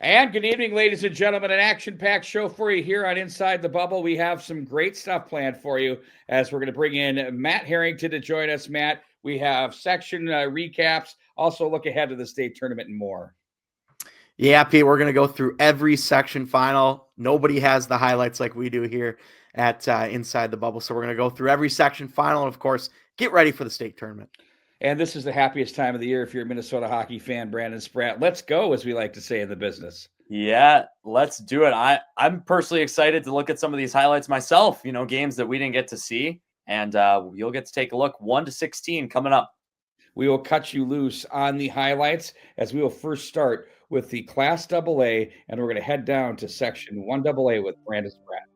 And good evening, ladies and gentlemen. An action-packed show for you here on Inside the Bubble. We have some great stuff planned for you as we're going to bring in Matt Harrington to join us. Matt, we have section recaps, also look ahead to the state tournament and more. Yeah, Pete, we're going to go through every section final. Nobody has the highlights like we do here at Inside the Bubble. So we're going to go through every section final and, of course, get ready for the state tournament. And this is the happiest time of the year if you're a Minnesota hockey fan, Brandon Spratt. Let's go, as we like to say in the business. Yeah, let's do it. I'm personally excited to look at some of these highlights myself, games that we didn't get to see. And you'll get to take a look. 1-16 coming up. We will cut you loose on the highlights as we will first start with the Class AA, and we're going to head down to Section 1AA with Brandon Spratt.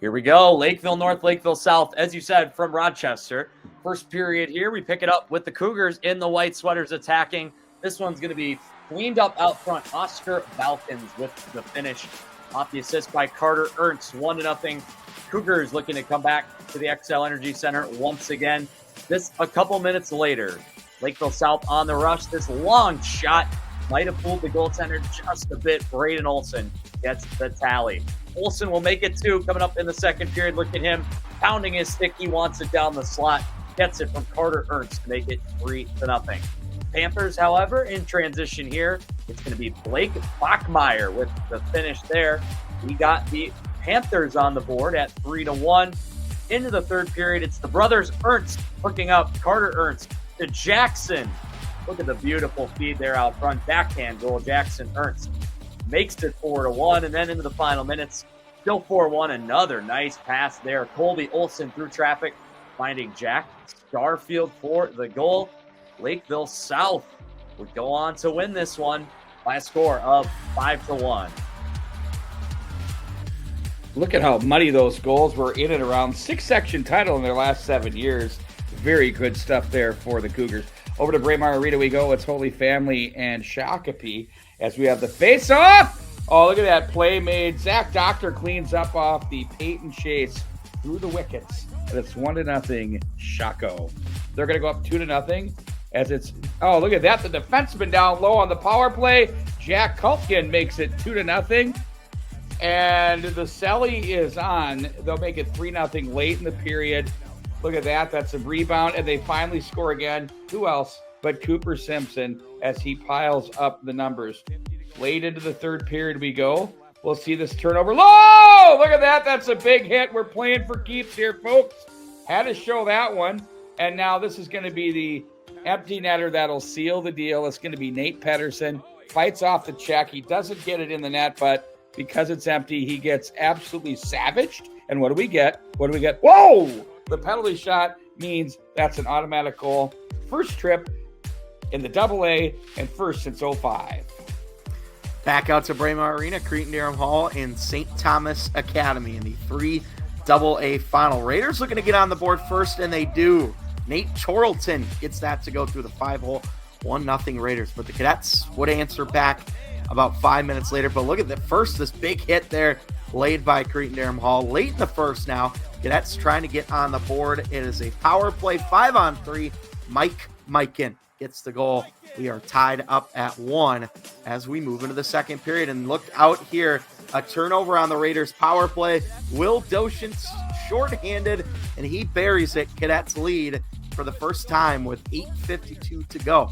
Here we go. Lakeville North, Lakeville South, as you said, from Rochester. First period here, we pick it up with the Cougars in the white sweaters attacking. This one's going to be cleaned up out front. Oscar Balkans with the finish. Off the assist by Carter Ernst, 1-0. Cougars looking to come back to the XL Energy Center once again. This a couple minutes later. Lakeville South on the rush. This long shot might have fooled the goaltender just a bit. Braden Olson gets the tally. Olson will make it 2 coming up in the second period. Look at him pounding his stick. He wants it down the slot. Gets it from Carter Ernst to make it 3-0. Panthers, however, in transition here. It's going to be Blake Bachmeyer with the finish there. We got the Panthers on the board at 3-1. Into the third period, it's the brothers Ernst hooking up. Carter Ernst to Jackson. Look at the beautiful feed there out front. Backhand goal. Jackson Ernst makes it 4-1. And then into the final minutes, still 4-1. Another nice pass there. Colby Olson through traffic, finding Jack Starfield for the goal. Lakeville South would go on to win this one by a score of 5-1. Look at how muddy those goals were in and around. 6-section title in their last 7 years. Very good stuff there for the Cougars. Over to Braemar Arena we go. It's Holy Family and Shakopee as we have the face-off. Oh, look at that play made. Zach Doctor cleans up off the Peyton Chase through the wickets. And it's 1-0 Shaco. They're going to go up 2-0 as it's, oh, look at that. The defenseman down low on the power play. Jack Kultgen makes it 2-0. And the Selly is on. They'll make it 3-0 late in the period. Look at that. That's a rebound. And they finally score again. Who else but Cooper Simpson as he piles up the numbers. Late into the third period we go. We'll see this turnover. Low! Look at that. That's a big hit. We're playing for keeps here, folks. Had to show that one. And now this is going to be the empty netter that'll seal the deal. It's going to be Nate Pedersen. Fights off the check. He doesn't get it in the net, but because it's empty, he gets absolutely savaged. And what do we get? Whoa! The penalty shot means that's an automatic goal. First trip in the AA and first since 05. Back out to Braemar Arena, Cretin-Derham Hall, and St. Thomas Academy in the 3AA final. Raiders looking to get on the board first, and they do. Nate Chorlton gets that to go through the 5-hole. 1-0 Raiders. But the Cadets would answer back about 5 minutes later. But look at the first, this big hit there laid by Cretin-Derham Hall. Late in the first now, Cadets trying to get on the board. It is a power play, 5-on-3. Mike Mikan gets the goal. We are tied up at 1 as we move into the second period. And look out here, a turnover on the Raiders power play. Will Doshent shorthanded, and he buries it. Cadets lead for the first time with 8:52 to go.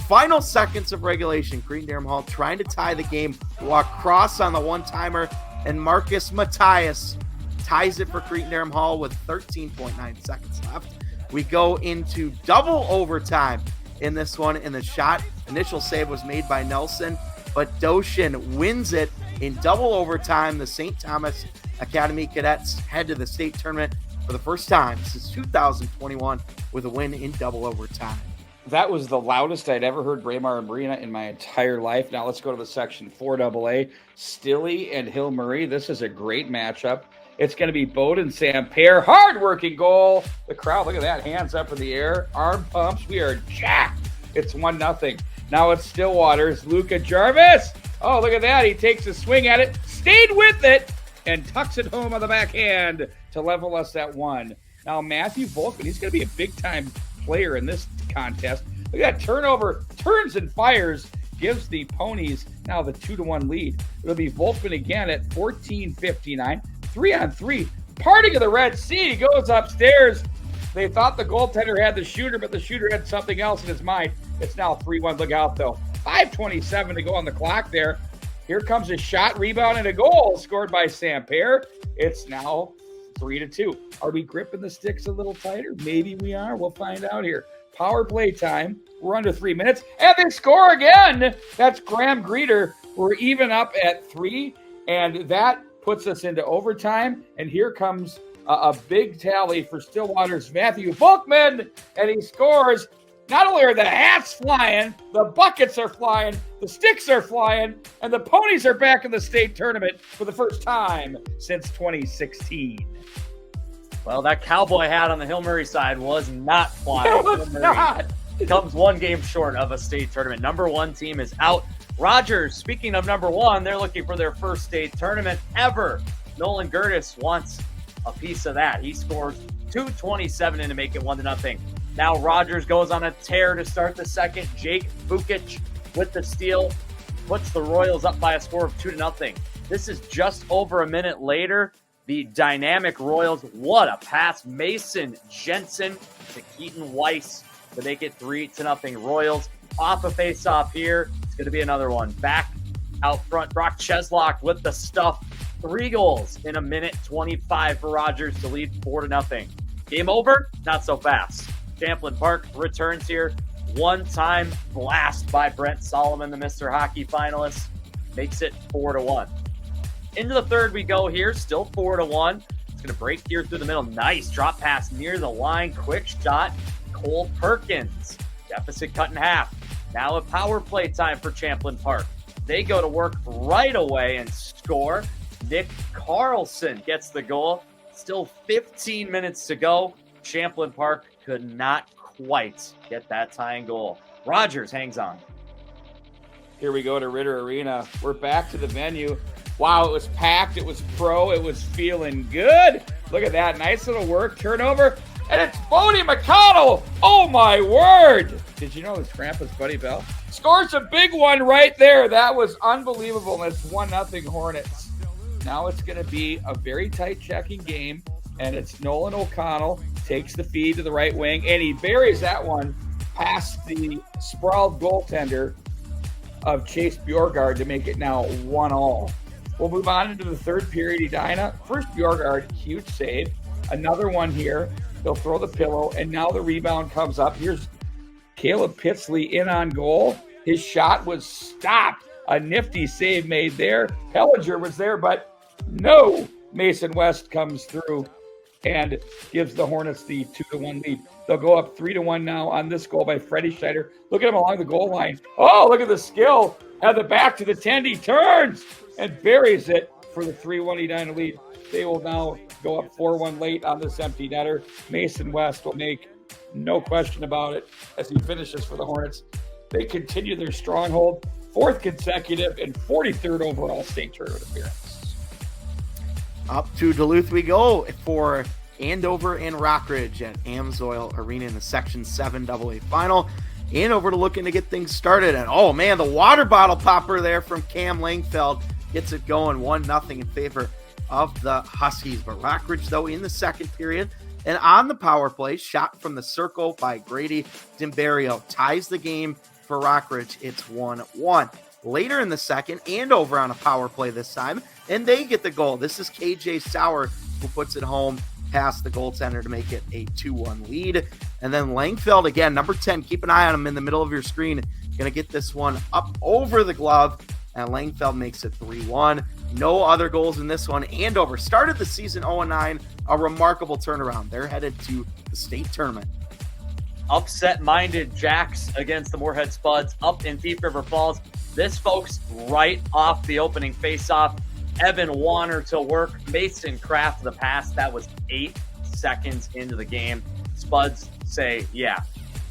Final seconds of regulation. Cretin-Derham Hall trying to tie the game. Walk cross on the one-timer, and Marcus Matthias ties it for Cretin-Derham Hall with 13.9 seconds left. We go into double overtime in this one, and the shot initial save was made by Nelson, but Doshin wins it in double overtime. The St. Thomas Academy Cadets head to the state tournament for the first time since 2021 with a win in double overtime. That was the loudest I'd ever heard Braemar Arena in my entire life. Now let's go to the Section 4AA. Stilley and Hill Murray. This is a great matchup. It's going to be Bowden Sampaire. Hard-working goal. The crowd, look at that. Hands up in the air. Arm pumps. We are jacked. It's 1-0. Now it's Stillwater's Luca Jarvis. Oh, look at that. He takes a swing at it. Stayed with it. And tucks it home on the backhand to level us at 1. Now Matthew Volkman, he's going to be a big-time player in this contest. Look at that turnover. Turns and fires. gives the Ponies now the 2-1 lead. It'll be Volkman again at 14:59. 3-on-3. Parting of the Red Sea goes upstairs. They thought the goaltender had the shooter, but the shooter had something else in his mind. It's now 3-1. Look out, though. 5:27 to go on the clock there. Here comes a shot, rebound, and a goal scored by Samper. It's now 3-2. Are we gripping the sticks a little tighter? Maybe we are. We'll find out here. Power play time. We're under 3 minutes. And they score again. That's Graham Greeter. We're even up at 3. And that puts us into overtime. And here comes a big tally for Stillwater's Matthew Volkman. And he scores. Not only are the hats flying, the buckets are flying, the sticks are flying, and the Ponies are back in the state tournament for the first time since 2016. Well, that cowboy hat on the Hill Murray side was not flying. It was not. Comes one game short of a state tournament. Number 1 team is out. Rogers, speaking of number 1, they're looking for their first state tournament ever. Nolan Gertis wants a piece of that. He scores 2:27 in to make it 1-0. Now Rogers goes on a tear to start the second. Jake Vukic with the steal puts the Royals up by a score of 2-0. This is just over a minute later. The dynamic Royals, what a pass. Mason Jensen to Keaton Weiss to make it 3-0 Royals. Off a face-off here. It's going to be another one. Back out front, Brock Cheslock with the stuff. 3 goals in a minute 25 for Rogers to lead 4-0. Game over? Not so fast. Champlain Park returns here. One-time blast by Brent Solomon, the Mr. Hockey finalist. Makes it 4-1. Into the third we go here. Still 4-1. It's going to break here through the middle. Nice drop pass near the line. Quick shot. Cole Perkins. Deficit cut in half. Now a power play time for Champlain Park. They go to work right away and score. Nick Carlson gets the goal. Still 15 minutes to go. Champlain Park could not quite get that tying goal. Rogers hangs on. Here we go to Ritter Arena. We're back to the venue. Wow, it was packed. It was pro. It was feeling good. Look at that. Nice little work. Turnover. And it's Bodie McConnell. Oh, my word. Did you know it's Grandpa's Buddy Bell? Scores a big one right there. That was unbelievable. And it's 1-0 Hornets. Now it's going to be a very tight checking game. And it's Nolan O'Connell. Takes the feed to the right wing. And he buries that one past the sprawled goaltender of Chase Bjorgard to make it now 1-1. We'll move on into the third period, Edina. First, Bjorgard, huge save. Another one here. He'll throw the pillow, and now the rebound comes up. Here's Caleb Pitsley in on goal. His shot was stopped. A nifty save made there. Pellinger was there, but no. Mason West comes through and gives the Hornets the 2-1 lead. They'll go up 3-1 now on this goal by Freddie Schneider. Look at him along the goal line. Oh, look at the skill. At the back to the 10. He turns and buries it for the 3-1 Edina lead. They will now go up 4-1 late on this empty netter. Mason West will make no question about it as he finishes for the Hornets. They continue their stronghold, 4th consecutive and 43rd overall state tournament appearance. Up to Duluth we go for Andover and Rockridge at Amsoil Arena in the Section 7 AA final. Andover looking to get things started. And, oh, man, the water bottle popper there from Cam Langfeld gets it going 1-0 in favor of the Huskies. But Rockridge, though, in the second period and on the power play, shot from the circle by Grady Dimberio ties the game for Rockridge. It's 1-1. Later in the second, Andover on a power play this time, and they get the goal. This is KJ Sauer who puts it home past the goaltender to make it a 2-1 lead. And then Langfeld again, number 10, keep an eye on him in the middle of your screen. Going to get this one up over the glove, and Langfeld makes it 3-1. No other goals in this one. Andover started the season 0-9, a remarkable turnaround. They're headed to the state tournament. Upset-minded Jacks against the Moorhead Spuds up in Thief River Falls. This, folks, right off the opening faceoff. Evan Warner to work. Mason Kraft the pass. That was 8 seconds into the game. Spuds say, yeah,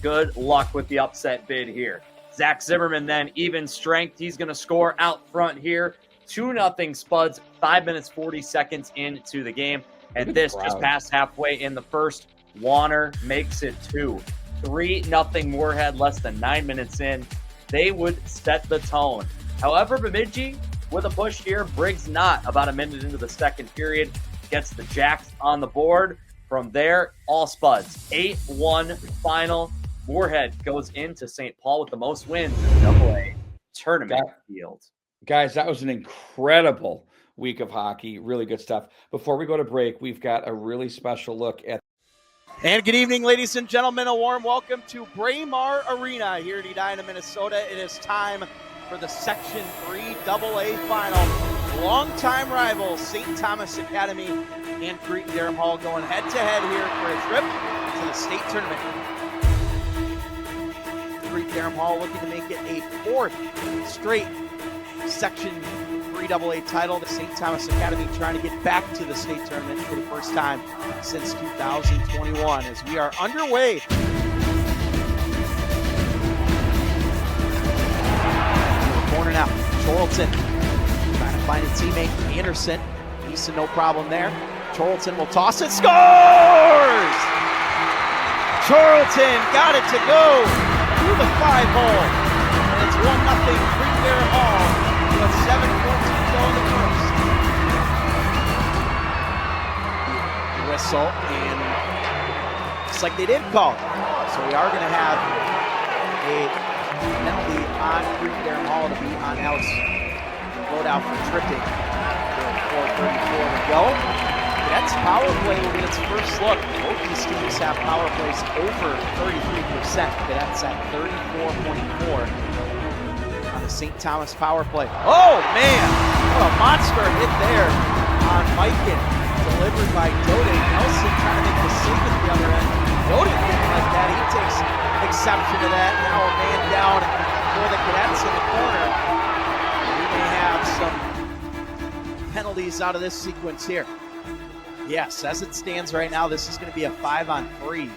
good luck with the upset bid here. Zach Zimmerman then, even strength. He's going to score out front here. 2-0 Spuds, 5 minutes, 40 seconds into the game. And this just past halfway in the first. Warner makes it 2. 3-0 Moorhead, less than 9 minutes in. they would set the tone. However, Bemidji with a push here, Briggs not. About a minute into the second period, gets the Jacks on the board. From there, all spuds. 8-1 final. Moorhead goes into St. Paul with the most wins in the AA tournament field. Guys, that was an incredible week of hockey. Really good stuff. Before we go to break, we've got a really special look at. And good evening, ladies and gentlemen. A warm welcome to Braemar Arena here in Edina, Minnesota. It is time for the Section 3 AA final. Longtime rivals St. Thomas Academy and Cretin-Derham Hall going head-to-head here for a trip to the state tournament. Cretin-Derham Hall looking to make it a fourth straight Section 3 AA title. The St. Thomas Academy trying to get back to the state tournament for the first time since 2021 as we are underway. Corner now, Chorlton trying to find a teammate, Anderson. Easton, no problem there. Chorlton will toss it, scores! Chorlton got it to go through the 5-hole. And it's 1-0 Cretin-Derham Hall with 7:14 to go in the first. Whistle, and looks like they did call it. So we are going to have a penalty on Cretin-Derham Hall to be on Alex Loadout for tripping. 4:34 to go. Cadets power play will get its first look. Both these teams have power plays over 33%. Cadets at 34.4 on the St. Thomas power play. Oh man, what a monster hit there on Mikan. Delivered by Dode. Nelson trying to make the save at the other end. Dode didn't like that. He takes exception to that. Now a man down for the Cadets in the corner. We may have some penalties out of this sequence here. Yes, as it stands right now, this is going to be a 5-on-3.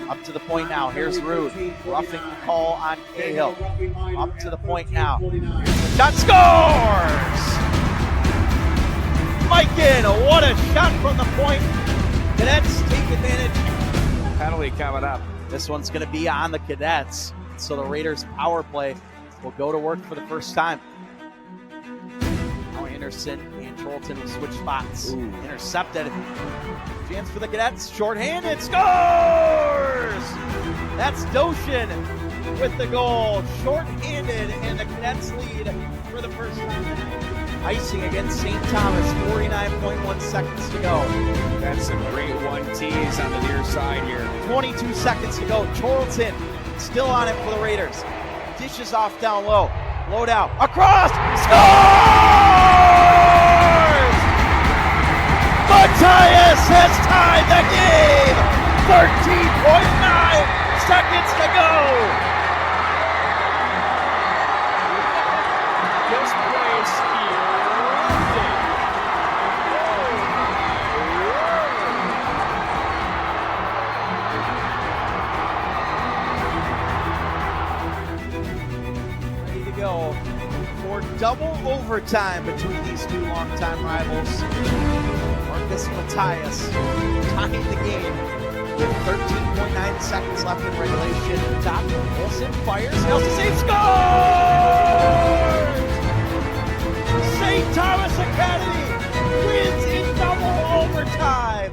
Up to the point now. Here's Rude. Roughing call on Cahill. Up to the point now. Shot scores! Mikan, what a shot from the point. Cadets take advantage. Penalty coming up. This one's going to be on the Cadets. So the Raiders' power play will go to work for the first time. Now Anderson and Chorlton will switch spots. Intercepted. Chance for the Cadets. Shorthanded. Scores! That's Doshin with the goal. Shorthanded, and the Cadets lead for the first time. Icing against St. Thomas. 49.1 seconds to go. That's some great 1-Ts on the near side here. 22 seconds to go. Chorlton still on it for the Raiders. Dishes off down low. Load out. Across. Scores! Matthias has tied the game. 13.9 seconds to go. This place here. Ready to go for double overtime between these two longtime rivals. Marcus Matthias tying the game with 13.9 seconds left in regulation. Top, Wilson fires, Nelson saves, scores! St. Thomas Academy wins in double overtime.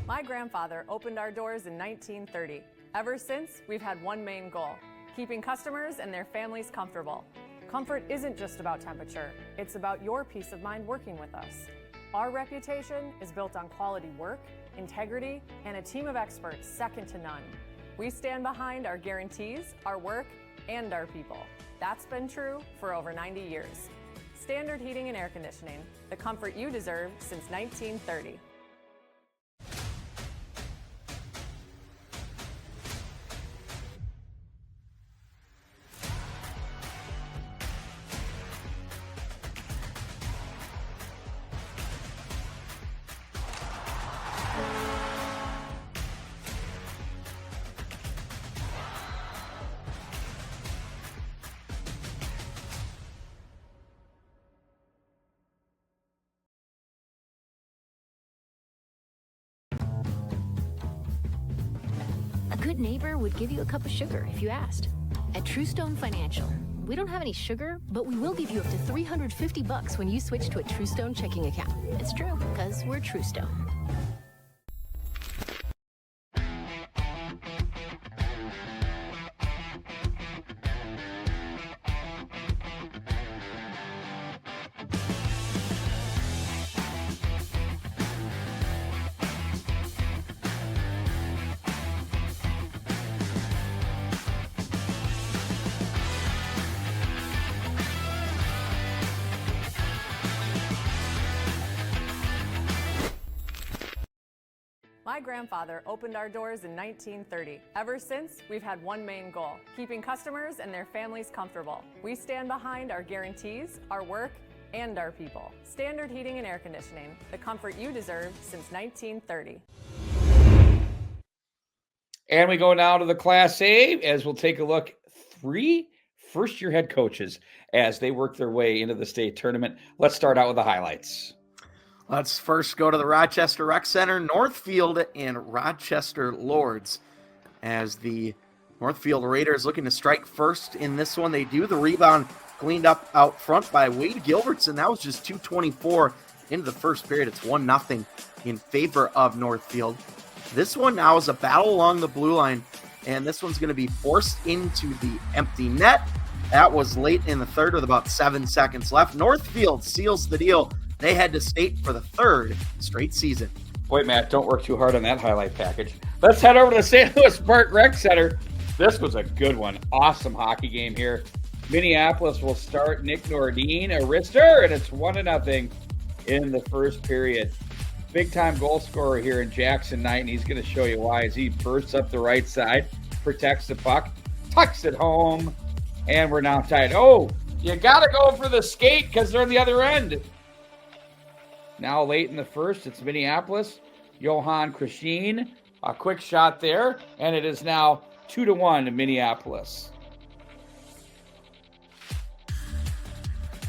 My grandfather opened our doors in 1930. Ever since, we've had one main goal: keeping customers and their families comfortable. Comfort isn't just about temperature, it's about your peace of mind working with us. Our reputation is built on quality work, integrity, and a team of experts second to none. We stand behind our guarantees, our work, and our people. That's been true for over 90 years. Standard Heating and Air Conditioning, the comfort you deserve since 1930. good neighbor would give you a cup of sugar if you asked. At Truestone Financial, we don't have any sugar, but we will give you up to $350 when you switch to a Truestone checking account. It's true, because we're Truestone. My grandfather opened our doors in 1930. Ever since, we've had one main goal: keeping customers and their families comfortable. We stand behind our guarantees, our work, and our people. Standard Heating and Air Conditioning, the comfort you deserve since 1930. And we go now to the Class A as we'll take a look. 3 first-year head coaches as they work their way into the state tournament. Let's start out with the highlights. Let's first go to the Rochester Rec Center, Northfield and Rochester Lords, as the Northfield Raiders looking to strike first in this one. They do. The rebound cleaned up out front by Wade Gilbertson. That was just 2:24 into the first period. It's 1-0 in favor of Northfield. This one now is a battle along the blue line, and this one's going to be forced into the empty net. That was late in the third with about 7 seconds left. Northfield seals the deal. They head to state for the 3rd straight season. Boy, Matt, don't work too hard on that highlight package. Let's head over to the St. Louis Park Rec Center. This was a good one. Awesome hockey game here. Minneapolis will start. Nick Nordine, a wrister, and it's 1-0 in the first period. Big-time goal scorer here in Jackson Knight, and he's going to show you why as he bursts up the right side, protects the puck, tucks it home, and we're now tied. Oh, you got to go for the skate because they're on the other end. Now late in the first, it's Minneapolis. Johan Krashin, a quick shot there, and it is now 2-1 in Minneapolis.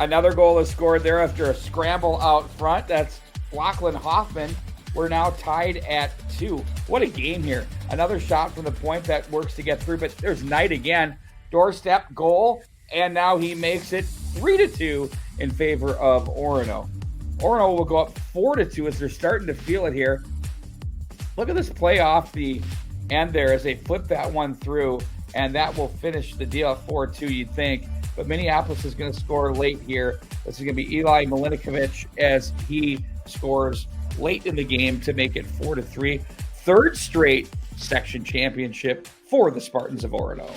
Another goal is scored there after a scramble out front. That's Lachlan Hoffman. We're now tied at 2. What a game here. Another shot from the point that works to get through, but there's Knight again. Doorstep goal, and now he makes it 3-2 in favor of Orono. Orono will go up 4-2 as they're starting to feel it here. Look at this play off the end there as they flip that one through, and that will finish the deal at 4-2, you'd think. But Minneapolis is going to score late here. This is going to be Eli Milinkovic as he scores late in the game to make it 4-3. 3rd straight section championship for the Spartans of Orono.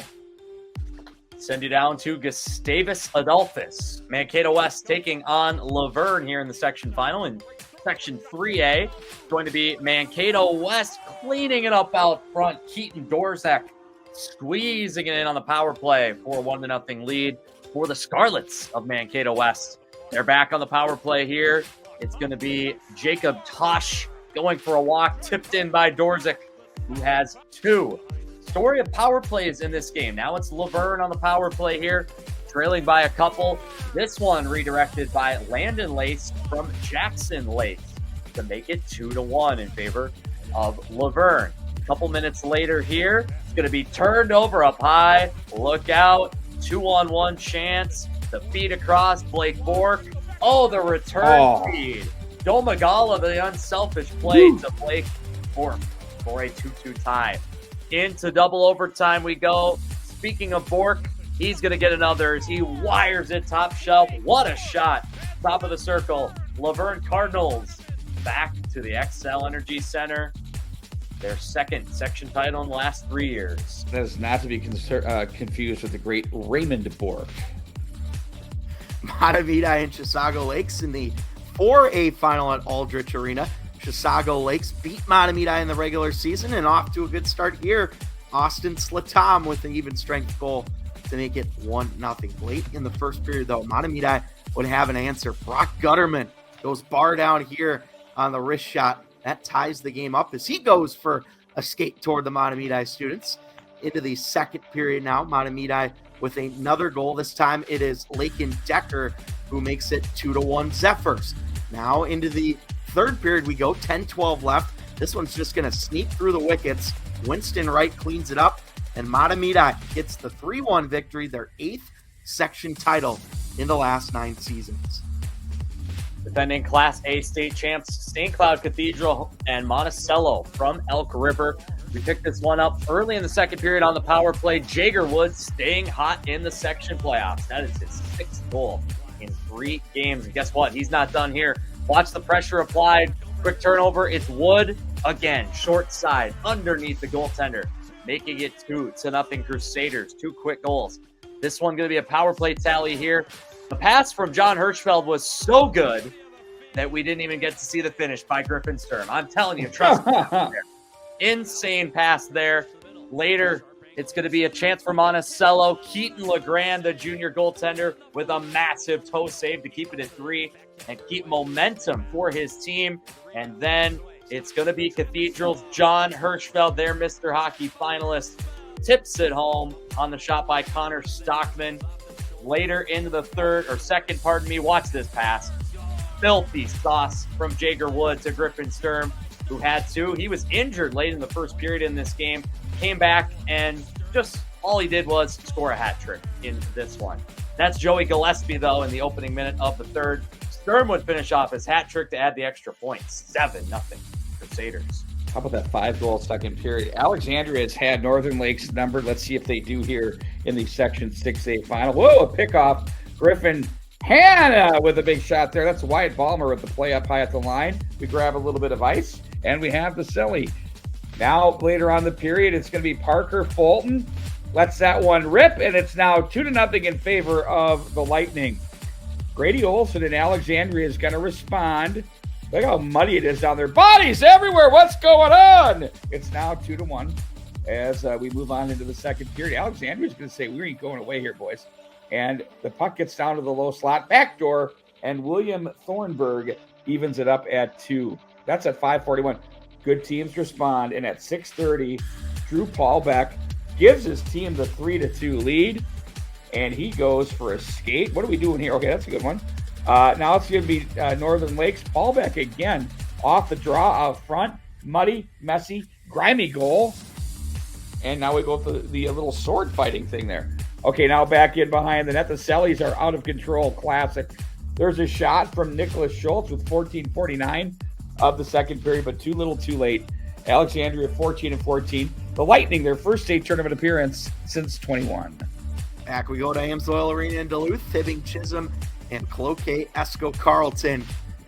Send you down to Gustavus Adolphus. Mankato West taking on Laverne here in the section final. In section 3A, going to be Mankato West cleaning it up out front. Keaton Dorzak squeezing it in on the power play for a 1-0 lead for the Scarlets of Mankato West. They're back on the power play here. It's going to be Jacob Tosh going for a walk, tipped in by Dorzak, who has 2. Story of power plays in this game. Now it's Laverne on the power play here, trailing by a couple. This one redirected by Landon Lace from Jackson Lace to make it 2-1 in favor of Laverne. A couple minutes later here, it's going to be turned over up high. Look out. 2-on-1 chance. The feed across. Blake Bork. Oh, the return feed. Domagala, the unselfish play to Blake Bork for a 2-2 tie. Into double overtime we go. Speaking of Bork, he's going to get another as he wires it top shelf. What a shot. Top of the circle. Laverne Cardinals back to the XL Energy Center. Their 2nd section title in the last 3 years. That is not to be confused with the great Raymond Bork. Mattavita and Chisago Lakes in the 4A final at Aldrich Arena. Chisago Lakes beat Mattavita in the regular season and off to a good start here. Austin Slatom with an even strength goal to make it 1-0. Late in the first period, though, Mattavita would have an answer. Brock Gutterman goes bar down here on the wrist shot. That ties the game up as he goes for a skate toward the Mattavita students. Into the 2nd period now, Mattavita with another goal. This time it is Lakin Decker who makes it 2-1 Zephyrs. Now into the 3rd period we go, 10-12 left. This one's just going to sneak through the wickets. Winston Wright cleans it up, and Matamida gets the 3-1 victory, their 8th section title in the last 9 seasons. Defending Class A state champs, St. Cloud Cathedral and Monticello from Elk River. We picked this one up early in the second period on the power play. Jager Woods staying hot in the section playoffs. That is his 6th goal in 3 games. And guess what? He's not done here. Watch the pressure applied. Quick turnover. It's Wood again. Short side underneath the goaltender. Making it 2-0 Crusaders. 2 quick goals. This one going to be a power play tally here. The pass from John Hirschfeld was so good that we didn't even get to see the finish by Griffin Sturm. I'm telling you, trust me. Insane pass there. Later, it's going to be a chance for Monticello. Keaton LeGrand, the junior goaltender, with a massive toe save to keep it at 3 and keep momentum for his team. And then it's going to be Cathedral's John Hirschfeld, their Mr. Hockey finalist, tips it home on the shot by Connor Stockman. Later into the second, watch this pass. Filthy sauce from Jager Wood to Griffin Sturm, who had 2. He was injured late in the first period in this game, came back, and just all he did was score a hat trick in this one. That's Joey Gillespie, though, in the opening minute of the third. Sturm would finish off his hat trick to add the extra points. 7-0 Crusaders. How about that 5-goal second period? Alexandria has had Northern Lakes numbered. Let's see if they do here in the Section 6A final. Whoa, a pickoff. Griffin Hanna with a big shot there. That's Wyatt Ballmer with the play up high at the line. We grab a little bit of ice, and we have the silly. Now, later on the period, it's going to be Parker Fulton. Lets that one rip, and it's now 2-0 in favor of the Lightning. Grady Olson in Alexandria is going to respond. Look how muddy it is down there. Bodies everywhere. What's going on? It's now 2-1 as we move on into the second period. Alexandria's going to say, we ain't going away here, boys. And the puck gets down to the low slot, backdoor, and William Thornburg evens it up at 2. That's at 5:41. Good teams respond. And at 6:30, Drew Paulbeck gives his team the 3-2 lead. And he goes for a skate. What are we doing here? Okay, that's a good one. Now it's going to be Northern Lakes. Paulbeck again off the draw out front. Muddy, messy, grimy goal. And now we go for the little sword fighting thing there. Okay, now back in behind the net. The Sellies are out of control. Classic. There's a shot from Nicholas Schultz with 14:49 of the second period, but too little too late. Alexandria 14-14. The Lightning, their first state tournament appearance since 21. Back we go to Amsoil Arena in Duluth. Hibbing Chisholm and Cloquet Esco Carleton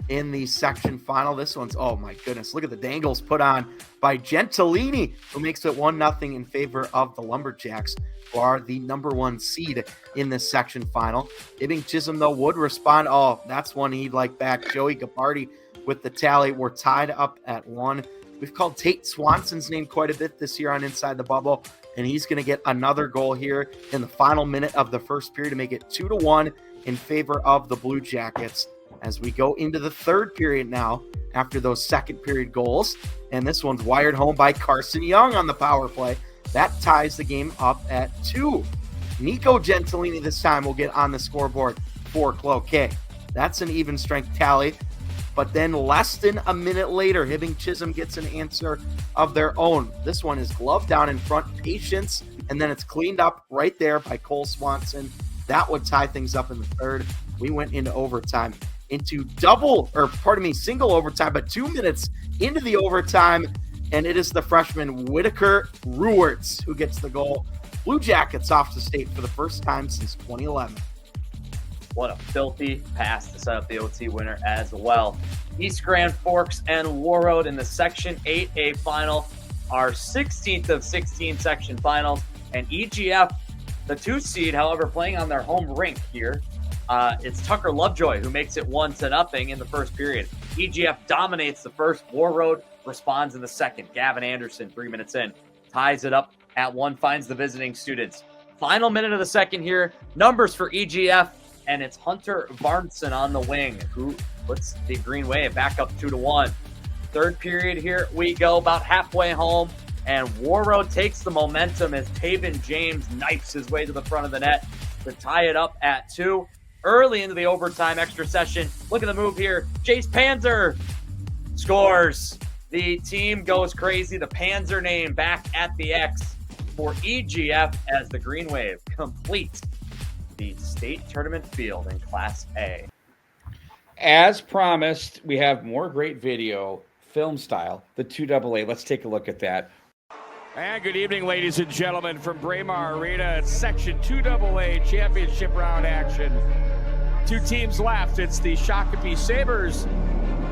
in the section final. This one's, oh my goodness, look at the dangles put on by Gentilini, who makes it 1-0 in favor of the Lumberjacks, who are the number 1 seed in this section final. Hibbing Chisholm, though, would respond. Oh, that's one he'd like back. Joey Gapardi with the tally. We're tied up at 1. We've called Tate Swanson's name quite a bit this year on Inside the Bubble, and he's going to get another goal here in the final minute of the first period to make it 2-1 in favor of the Blue Jackets as we go into the third period now after those second period goals. And this one's wired home by Carson Young on the power play. That ties the game up at 2. Nico Gentilini this time will get on the scoreboard for Cloquet. That's an even strength tally. But then less than a minute later, Hibbing Chisholm gets an answer of their own. This one is gloved down in front, patience, and then it's cleaned up right there by Cole Swanson. That would tie things up in the third. We went into overtime, into single overtime, but 2 minutes into the overtime, and it is the freshman Whitaker Ruwarts who gets the goal. Blue Jackets off to state for the first time since 2011. What a filthy pass to set up the OT winner as well. East Grand Forks and Warroad in the Section 8A final, our 16th of 16 section finals. And EGF, the 2 seed, however, playing on their home rink here. It's Tucker Lovejoy who makes it 1-0 in the first period. EGF dominates the first. Warroad responds in the second. Gavin Anderson, 3 minutes in, ties it up at 1, finds the visiting students. Final minute of the second here. Numbers for EGF. And it's Hunter Varnson on the wing who puts the Green Wave back up 2-1. Third period here we go, about halfway home, and Warroad takes the momentum as Taven James knifes his way to the front of the net to tie it up at 2. Early into the overtime extra session, look at the move here. Chase Panzer scores. The team goes crazy. The Panzer name back at the X for EGF as the Green Wave completes the state tournament field in Class A. As promised, we have more great video, film style, the 2AA. Let's take a look at that. And good evening, ladies and gentlemen, from Braemar Arena. It's Section 2AA championship round action. Two teams left. It's the Shakopee Sabres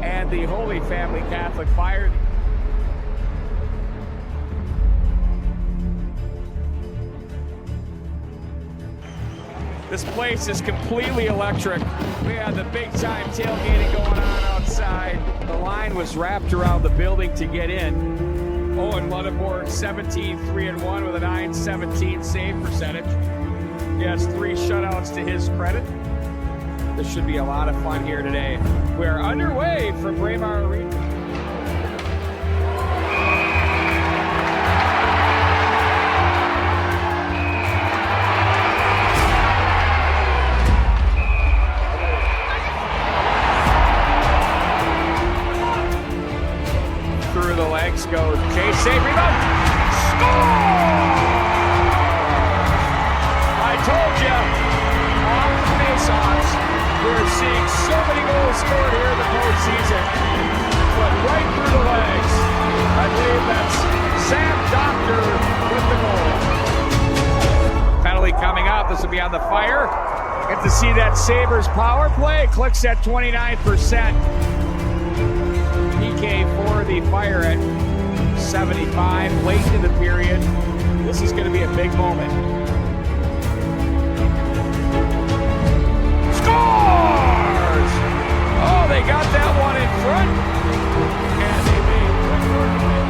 and the Holy Family Catholic Fire. This place is completely electric. We had the big time tailgating going on outside. The line was wrapped around the building to get in. Owen Lunenborg, 17-3-1 with a .917 save percentage. He has 3 shutouts to his credit. This should be a lot of fun here today. We're underway from Braemar Arena. Through the legs goes Chase, save, rebound, score! I told you, off the face-offs, we're seeing so many goals scored here in the postseason, but right through the legs. I believe that's Sam Doctor with the goal. Penalty coming up. This will be on the Fire. Get to see that Sabres power play. Clicks at 29%. PK for the Fire at 75 late in the period. This is going to be a big moment. Scores! Oh, they got that one in front. And they made quick work of it.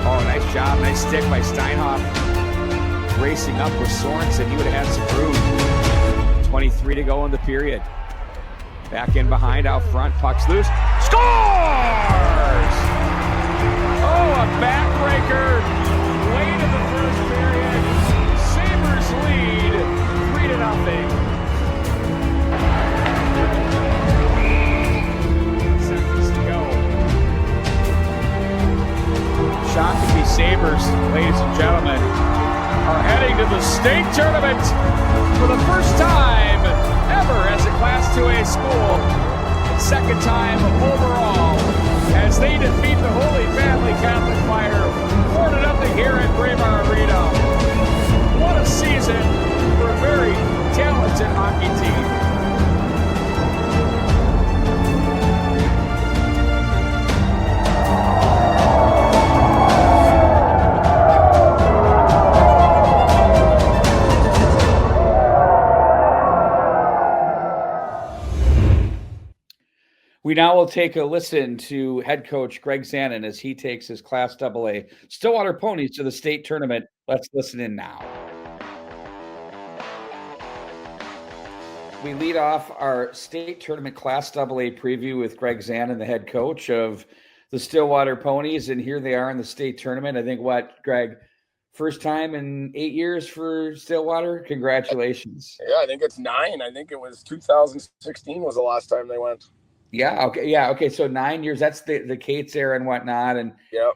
Oh, nice job. Nice stick by Steinhoff. Racing up with Sorensen. He would have had some room. 23 to go in the period. Back in behind, out front. Puck's loose. Scores! Oh, a backbreaker late in the first period. Sabres lead 3-0. Seconds to go. Shakopee Sabres, ladies and gentlemen, are heading to the state tournament for the first time ever as a Class 2A school. Second time overall as they defeat the Holy Family Catholic Fire 4-0 here at Braemar Arena. What a season for a very talented hockey team. We now will take a listen to head coach Greg Zanon as he takes his Class AA Stillwater Ponies to the state tournament. Let's listen in now. We lead off our state tournament Class AA preview with Greg Zanon, the head coach of the Stillwater Ponies, and here they are in the state tournament. I think Greg, first time in 8 years for Stillwater? Congratulations. Yeah, I think it's 9. I think it was 2016 was the last time they went. Yeah. Okay. Yeah. Okay. So 9 years. That's the Cates era and whatnot. And yeah,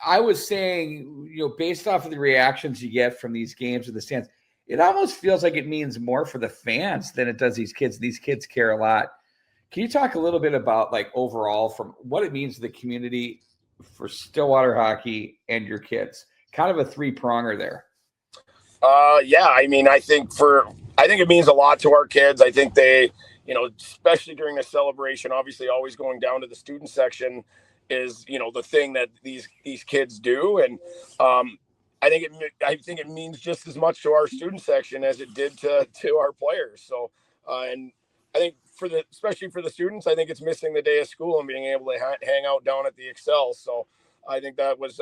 I was saying, based off of the reactions you get from these games in the stands, it almost feels like it means more for the fans than it does these kids. These kids care a lot. Can you talk a little bit about overall from what it means to the community for Stillwater hockey and your kids? Kind of a 3-pronger there. Yeah. I mean, I think it means a lot to our kids. I think they, especially during the celebration, obviously always going down to the student section is, the thing that these kids do. And I think it means just as much to our student section as it did to our players. So, and I think especially for the students, I think it's missing the day of school and being able to hang out down at the Excel. So I think that was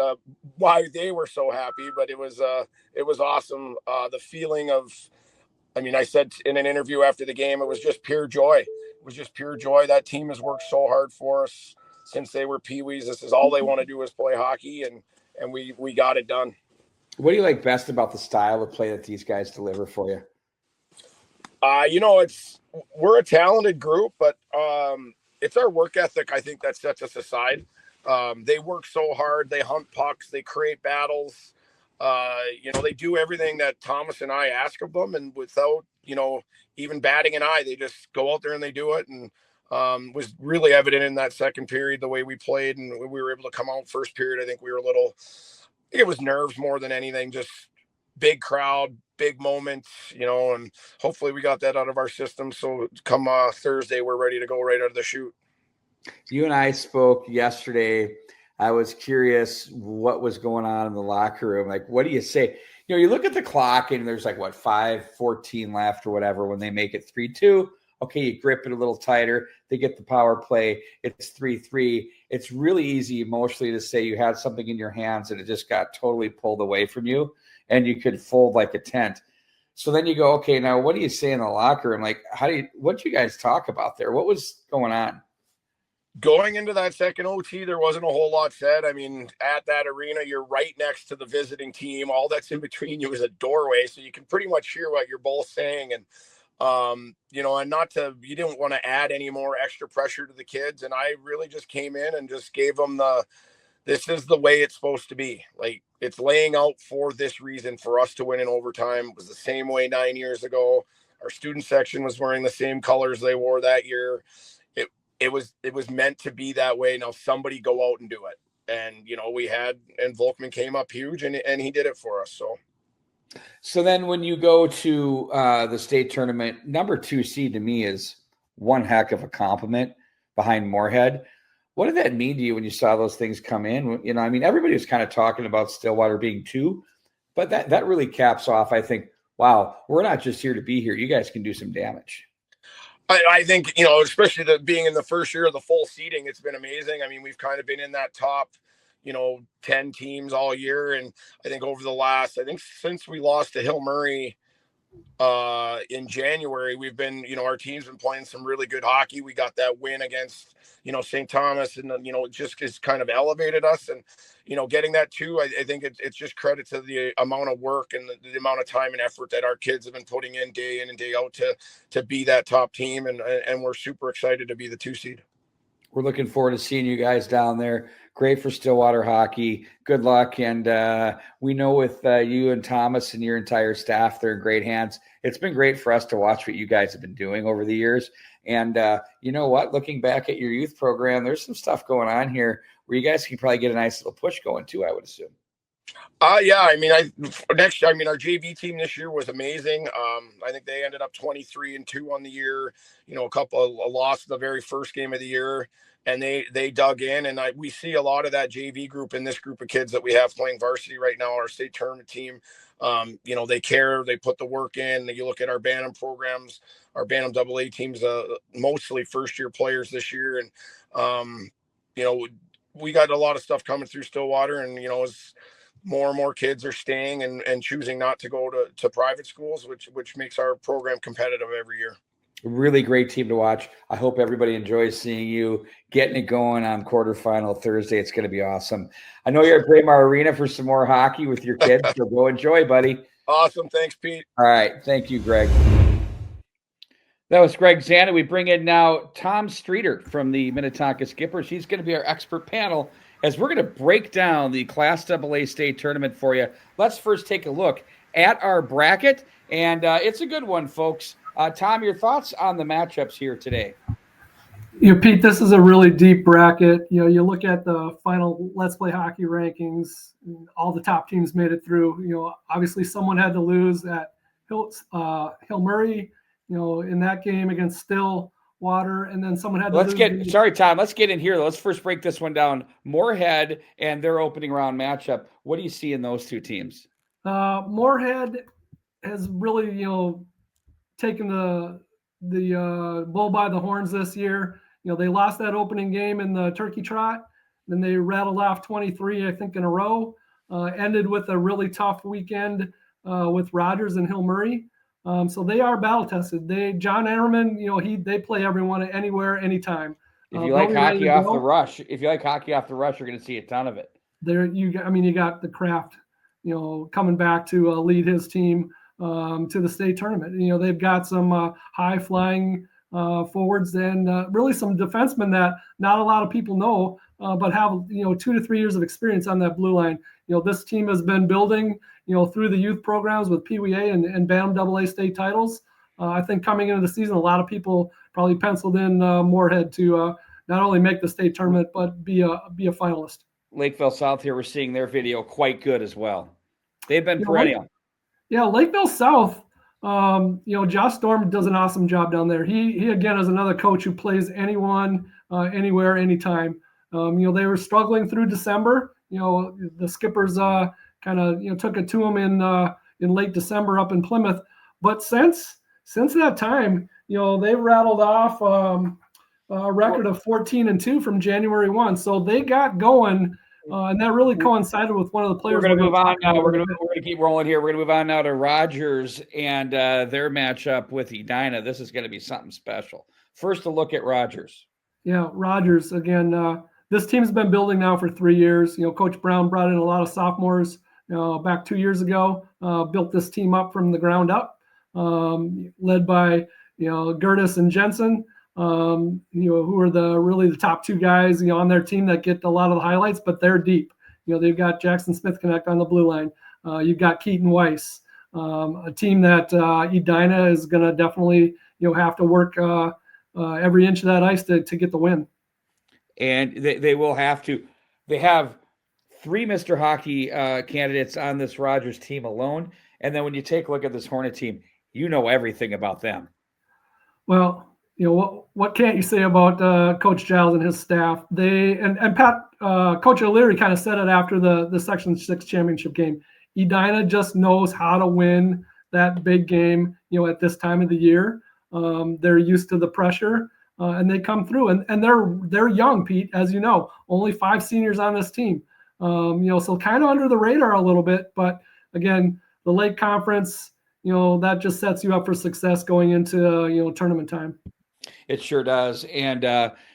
why they were so happy, but it was awesome. The feeling of, I said in an interview after the game, it was just pure joy. It was just pure joy. That team has worked so hard for us since they were peewees. This is all they want to do is play hockey, and we got it done. What do you like best about the style of play that these guys deliver for you? We're a talented group, but it's our work ethic, I think, that sets us aside. They work so hard. They hunt pucks. They create battles. They do everything that Thomas and I ask of them, and without, even batting an eye, they just go out there and they do it. And was really evident in that second period, the way we played, and we were able to come out first period. I think we were I think it was nerves more than anything, just big crowd, big moments, and hopefully we got that out of our system. So come Thursday, we're ready to go right out of the chute. You and I spoke yesterday. I was curious what was going on in the locker room. Like, what do you say? You look at the clock and there's 5:14 left or whatever when they make it 3-2. Okay, you grip it a little tighter. They get the power play. It's 3-3. It's really easy emotionally to say you had something in your hands and it just got totally pulled away from you and you could fold like a tent. So then you go, okay, now what do you say in the locker room? What'd you guys talk about there? What was going on? Going into that second OT, there wasn't a whole lot said. I mean, at that arena, you're right next to the visiting team. All that's in between you is a doorway, so you can pretty much hear what you're both saying. And, and you didn't want to add any more extra pressure to the kids. And I really just came in and just gave them this is the way it's supposed to be. It's laying out for this reason, for us to win in overtime. It was the same way 9 years ago. Our student section was wearing the same colors they wore that year. It was meant to be that way. Now somebody go out and do it. And, and Volkman came up huge and he did it for us. So then when you go to the state tournament, number 2 seed to me is one heck of a compliment behind Moorhead. What did that mean to you when you saw those things come in? Everybody was kind of talking about Stillwater being 2, but that really caps off, I think, wow, we're not just here to be here. You guys can do some damage. I think, especially being in the first year of the full seeding, it's been amazing. I mean, we've kind of been in that top, 10 teams all year. And I think since we lost to Hill Murray in January, we've been, our team's been playing some really good hockey. We got that win against, St. Thomas, and, it just has kind of elevated us. And, getting that too, I think it's just credit to the amount of work and the amount of time and effort that our kids have been putting in day and day out to be that top team. And we're super excited to be the 2 seed. We're looking forward to seeing you guys down there. Great for Stillwater hockey. Good luck. And we know with you and Thomas and your entire staff, they're in great hands. It's been great for us to watch what you guys have been doing over the years. And you know what? Looking back at your youth program, there's some stuff going on here where you guys can probably get a nice little push going too, I would assume. Yeah. I mean, our JV team this year was amazing. I think they ended up 23-2 on the year, a loss the very first game of the year, and they dug in. And we see a lot of that JV group in this group of kids that we have playing varsity right now, our state tournament team. They care, they put the work in. You look at our Bantam programs, our Bantam AA teams, mostly first year players this year. And, we got a lot of stuff coming through Stillwater, and, as more and more kids are staying and choosing not to go to private schools, which makes our program competitive every year. Really great team to watch. I hope everybody enjoys seeing you getting it going on quarterfinal Thursday. It's going to be awesome. I know you're at Braemar Arena for some more hockey with your kids, so go enjoy, buddy. Awesome. Thanks, Pete. All right. Thank you, Greg. That was Greg Zanda. We bring in now Tom Streeter from the Minnetonka Skippers. He's going to be our expert panel as we're going to break down the Class AA state tournament for you. Let's first take a look at our bracket, and it's a good one, folks. Tom, your thoughts on the matchups here today? Pete, this is a really deep bracket. You look at the final Let's Play Hockey rankings, all the top teams made it through. Obviously someone had to lose at Hill Murray, in that game against Stillwater, and then someone had to lose. Sorry, Tom, let's get in here, though. Let's first break this one down. Moorhead and their opening round matchup. What do you see in those two teams? Moorhead has really, taken the bull by the horns this year. They lost that opening game in the Turkey Trot. Then they rattled off 23, I think, in a row. Ended with a really tough weekend with Rogers and Hill Murray. So they are battle tested. John Ehrenman, they play everyone anywhere, anytime. If you like hockey off the rush, you're going to see a ton of it. You got the Kraft, coming back to lead his team. to the state tournament. You know, they've got some high flying forwards and really some defensemen that not a lot of people know, but have, you know, 2 to 3 years of experience on that blue line. You know, this team has been building, you know, through the youth programs with Pee Wee A and BAM AA state titles. I think coming into the season, a lot of people probably penciled in Moorhead to not only make the state tournament, but be a finalist. Lakeville South here, we're seeing their video quite good as well. They've been You know, perennial. Yeah, Lakeville South, you know, Josh Storm does an awesome job down there. He again is another coach who plays anyone, anywhere, anytime. You know, they were struggling through December. You know, the Skippers kind of, you know, took it to them in late December up in Plymouth. But since that time, you know, they rattled off a record of 14-2 from January 1. So they got going, and that really coincided with one of the players. We're going to move on now. We're going to keep rolling here. We're going to move on now to Rogers and their matchup with Edina. This is going to be something special. First, a look at Rogers. Yeah, Rogers again. This team's been building now for 3 years. You know, Coach Brown brought in a lot of sophomores back 2 years ago. Built this team up from the ground up, led by, you know, Gertis and Jensen. You know, who are really the top 2 guys, you know, on their team that get a lot of the highlights, but they're deep. You know, they've got Jackson Smith Connect on the blue line. You've got Keaton Weiss, a team that Edina is going to definitely, you know, have to work every inch of that ice to get the win. And they will have to. They have 3 Mr. Hockey candidates on this Rogers team alone. And then when you take a look at this Hornet team, you know everything about them. Well, you know, what can't you say about Coach Giles and his staff? They and Pat, Coach O'Leary kind of said it after the Section 6 championship game. Edina just knows how to win that big game, you know, at this time of the year. They're used to the pressure, and they come through. And they're young, Pete, as you know, only 5 seniors on this team. You know, so kind of under the radar a little bit. But again, the Lake Conference, you know, that just sets you up for success going into, you know, tournament time. It sure does. And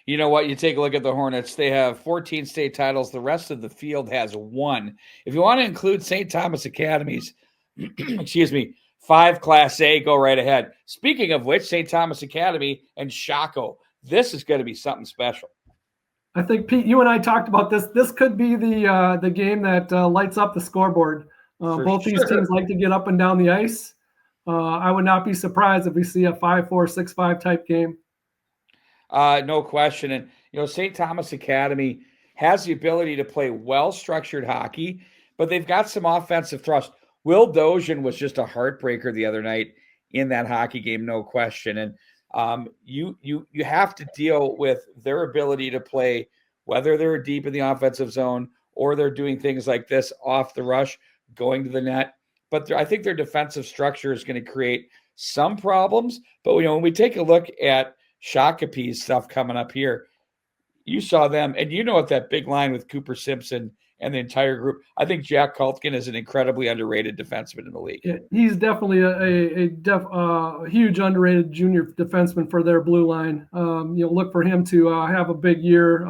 you know what? You take a look at the Hornets. They have 14 state titles. The rest of the field has 1. If you want to include St. Thomas Academies, excuse me, 5 Class A, go right ahead. Speaking of which, St. Thomas Academy and Shaco, this is going to be something special. I think, Pete, you and I talked about this. This could be the game that lights up the scoreboard. Both these teams like to get up and down the ice. I would not be surprised if we see a 5-4, 6-5 type game. No question. And, you know, St. Thomas Academy has the ability to play well-structured hockey, but they've got some offensive thrust. Will Dozian was just a heartbreaker the other night in that hockey game, no question. And you have to deal with their ability to play, whether they're deep in the offensive zone or they're doing things like this off the rush, going to the net. But I think their defensive structure is going to create some problems. But, you know, when we take a look at Shakopee's stuff coming up here, you saw them, and you know what, that big line with Cooper Simpson and the entire group. I think Jack Kultgen is an incredibly underrated defenseman in the league. Yeah, he's definitely a huge underrated junior defenseman for their blue line. You know, look for him to have a big year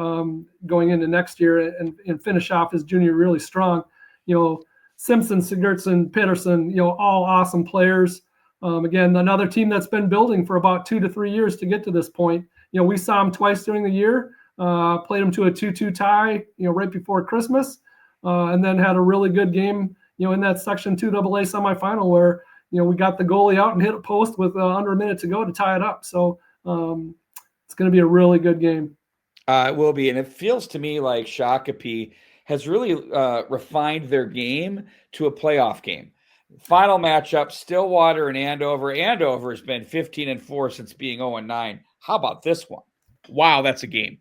going into next year and finish off his junior really strong. You know, Simpson, Sigurdsson, Peterson, you know, all awesome players. Again, another team that's been building for about 2 to 3 years to get to this point. You know, we saw them twice during the year, played them to a 2-2 tie, you know, right before Christmas, and then had a really good game, you know, in that Section 2 AA semifinal where, you know, we got the goalie out and hit a post with under a minute to go to tie it up. So it's going to be a really good game. It will be. And it feels to me like Shakopee has really refined their game to a playoff game. Final matchup, Stillwater and Andover. Andover has been 15-4 since being 0-9. How about this one? Wow, that's a game.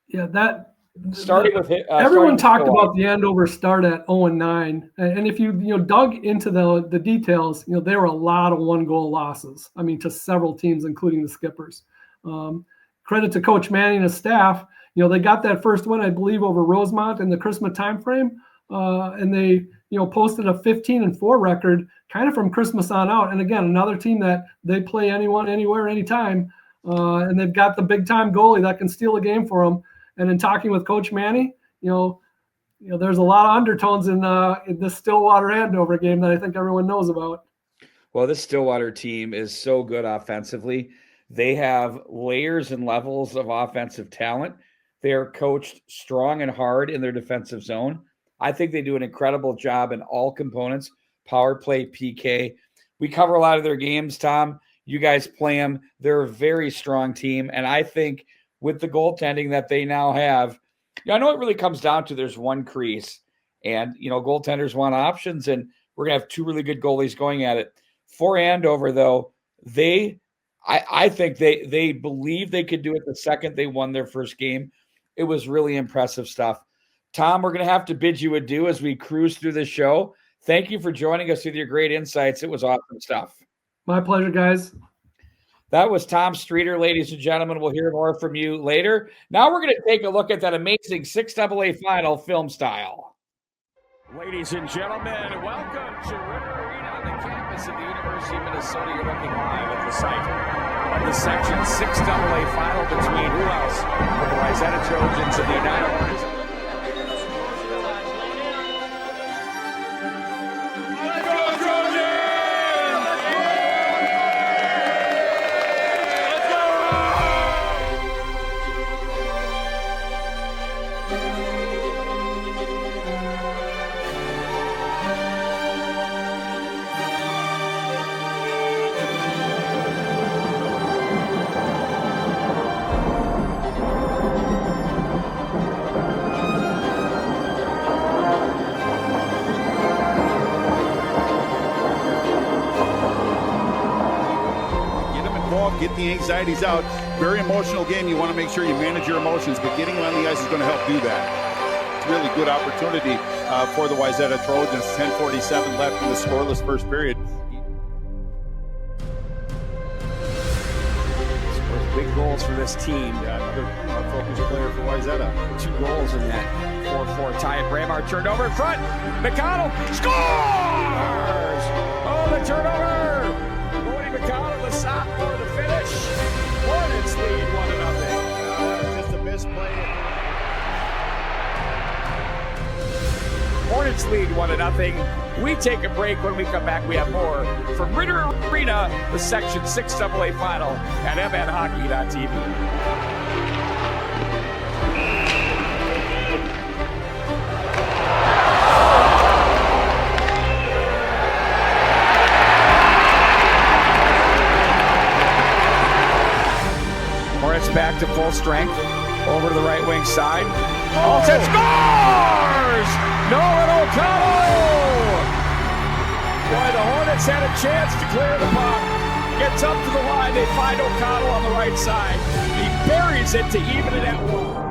Yeah, that starting with everyone talked about the Andover start at 0-9, and if you dug into the details, you know, there were a lot of 1-goal losses. I mean, to several teams, including the Skippers. Credit to Coach Manning and his staff. You know, they got that first win, I believe, over Rosemont in the Christmas timeframe, and they, you know, posted a 15-4 record kind of from Christmas on out. And again, another team that they play anyone, anywhere, anytime, and they've got the big-time goalie that can steal a game for them. And in talking with Coach Manny, you know, there's a lot of undertones in this Stillwater Andover game that I think everyone knows about. Well, this Stillwater team is so good offensively. They have layers and levels of offensive talent. They are coached strong and hard in their defensive zone. I think they do an incredible job in all components, power play, PK. We cover a lot of their games, Tom. You guys play them. They're a very strong team. And I think with the goaltending that they now have, I know it really comes down to there's one crease. And, goaltenders want options, and we're going to have two really good goalies going at it. For Andover, though, I think they believe they could do it the second they won their first game. It was really impressive stuff. Tom, we're going to have to bid you adieu as we cruise through this show. Thank you for joining us with your great insights. It was awesome stuff. My pleasure, guys. That was Tom Streeter, ladies and gentlemen. We'll hear more from you later. Now we're going to take a look at that amazing 6AA final film style. Ladies and gentlemen, welcome to Ritter Arena on the campus of the University of Minnesota. You're looking live at the site of the Section 6AA final between who else? The Wayzata Trojans and the United Artists. Get the anxieties out. Very emotional game. You want to make sure you manage your emotions, but getting on the ice is going to help do that. It's a really good opportunity for the Wayzata Trojans. 10:47 left in the scoreless first period. Scores big goals for this team. Another focus player for Wayzata. 2 goals in that 4-4 tie at Braemar. Turned over in front. McConnell scores! Oh, the turnover! Cody McConnell, the sophomore, the finish. Hornets lead 1-0. Just a misplay. Hornets lead 1-0. We take a break. When we come back, we have more from Ritter Arena, the Section 6AA final at mnhockey.tv. Back to full strength, over to the right wing side. Alton scores! Nolan O'Connell! Boy, the Hornets had a chance to clear the puck. Gets up to the line, they find O'Connell on the right side. He buries it to even it at 1.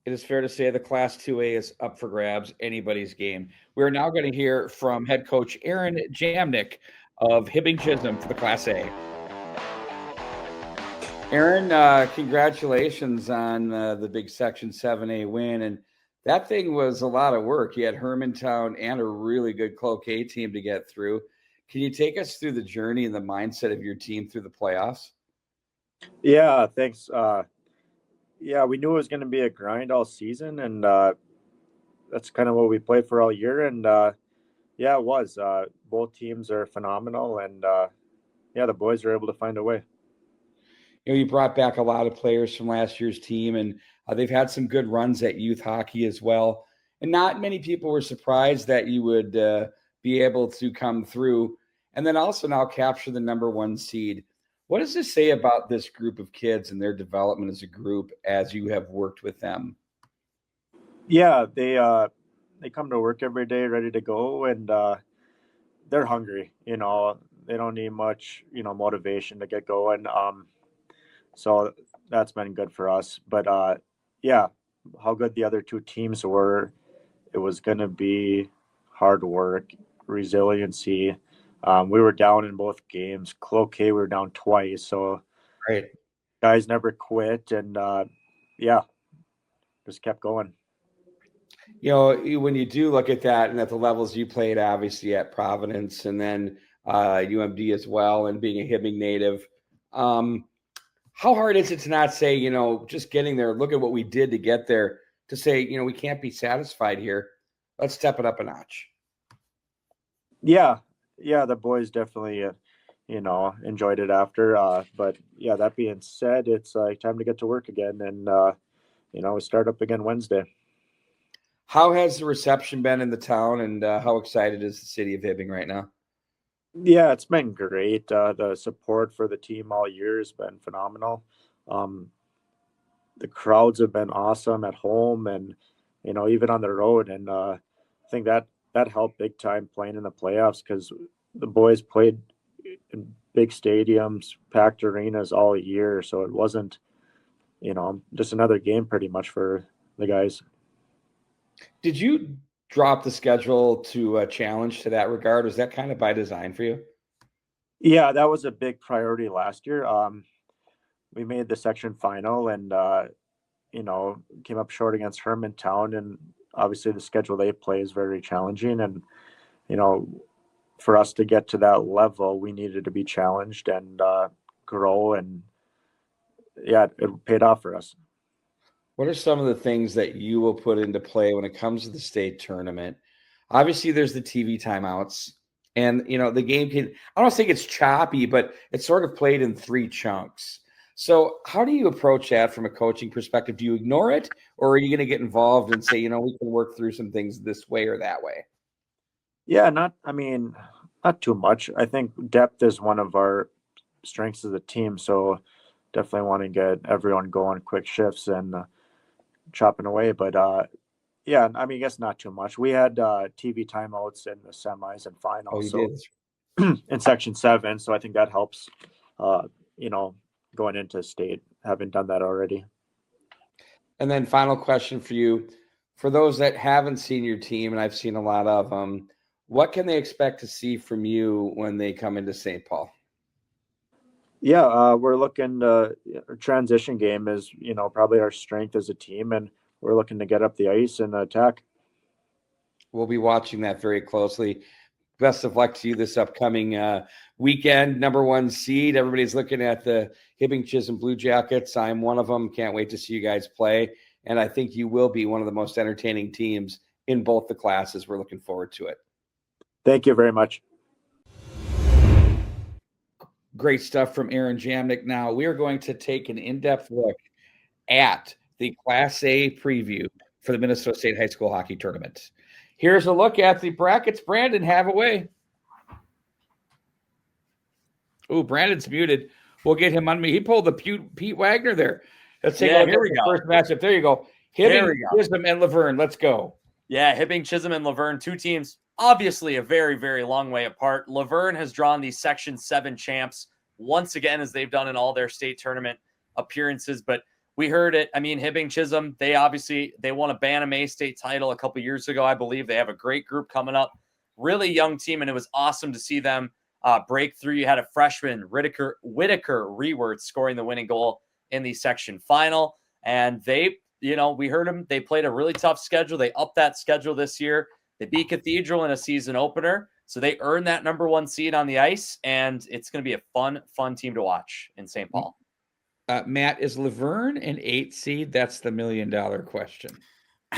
It is fair to say the Class 2A is up for grabs, anybody's game. We're now going to hear from head coach Aaron Jamnick of Hibbing Chisholm for the Class A. Aaron, congratulations on the big Section 7A win. And that thing was a lot of work. You had Hermantown and a really good Cloquet team to get through. Can you take us through the journey and the mindset of your team through the playoffs? Yeah, thanks. Yeah, we knew it was going to be a grind all season, and that's kind of what we played for all year. And yeah, it was. Both teams are phenomenal, and yeah, the boys were able to find a way. You brought back a lot of players from last year's team, and they've had some good runs at youth hockey as well. And not many people were surprised that you would be able to come through and then also now capture the #1 seed. What does this say about this group of kids and their development as a group as you have worked with them? Yeah, they come to work every day ready to go, and they're hungry. They don't need much motivation to get going. So that's been good for us. But yeah, how good the other two teams were. It was going to be hard work, resiliency. We were down in both games. Cloquet, we were down twice. So Right. guys never quit. And yeah, just kept going. When you do look at that and at the levels you played, obviously at Providence and then UMD as well, and being a Hibbing native, how hard is it to not say, just getting there, look at what we did to get there, to say, we can't be satisfied here. Let's step it up a notch. Yeah, the boys definitely, enjoyed it after. But yeah, that being said, it's time to get to work again, and we start up again Wednesday. How has the reception been in the town, and how excited is the city of Hibbing right now? Yeah, it's been great. The support for the team all year has been phenomenal. The crowds have been awesome at home and, even on the road. And I think that helped big time playing in the playoffs, because the boys played in big stadiums, packed arenas all year. So it wasn't, just another game pretty much for the guys. Did you drop the schedule to a challenge to that regard? Was that kind of by design for you? Yeah, that was a big priority last year. We made the section final and, came up short against Hermantown, and obviously the schedule they play is very challenging. And, for us to get to that level, we needed to be challenged and grow. And yeah, it paid off for us. What are some of the things that you will put into play when it comes to the state tournament? Obviously, there's the TV timeouts, and the game can, I don't think it's choppy, but it's sort of played in 3 chunks. So how do you approach that from a coaching perspective? Do you ignore it, or are you going to get involved and say, we can work through some things this way or that way? Yeah, not too much. I think depth is one of our strengths as a team. So definitely want to get everyone going quick shifts and chopping away. But yeah, I guess not too much. We had TV timeouts in the semis and finals. In section 7. So I think that helps, going into state, having done that already. And then final question for you, for those that haven't seen your team, and I've seen a lot of them, what can they expect to see from you when they come into St. Paul? Yeah, we're looking to transition game is, probably our strength as a team, and we're looking to get up the ice and attack. We'll be watching that very closely. Best of luck to you this upcoming weekend. Number 1 seed. Everybody's looking at the Hibbing Chisholm Blue Jackets. I'm one of them. Can't wait to see you guys play. And I think you will be one of the most entertaining teams in both the classes. We're looking forward to it. Thank you very much. Great stuff from Aaron Jamnick. Now we are going to take an in-depth look at the Class A preview for the Minnesota State High School Hockey Tournament. Here's a look at the brackets. Brandon, have away. Oh, Brandon's muted. We'll get him on me. He pulled the Pete Wagner there. Let's take a look at the first matchup. There you go. Hibbing, Chisholm, and Laverne. Let's go. Yeah, Hibbing, Chisholm, and Laverne, 2 teams. Obviously, a very, very long way apart. Laverne has drawn the Section 7 champs once again, as they've done in all their state tournament appearances. But we heard it. Hibbing, Chisholm, they won a Bantam A state title a couple years ago, I believe. They have a great group coming up. Really young team, and it was awesome to see them break through. You had a freshman, Whitaker Rewert, scoring the winning goal in the section final. And they, we heard them. They played a really tough schedule. They upped that schedule this year. They beat Cathedral in a season opener, so they earned that number 1 seed on the ice, and it's going to be a fun team to watch in St. Paul. Matt, is Laverne an 8 seed? That's the $1 million question.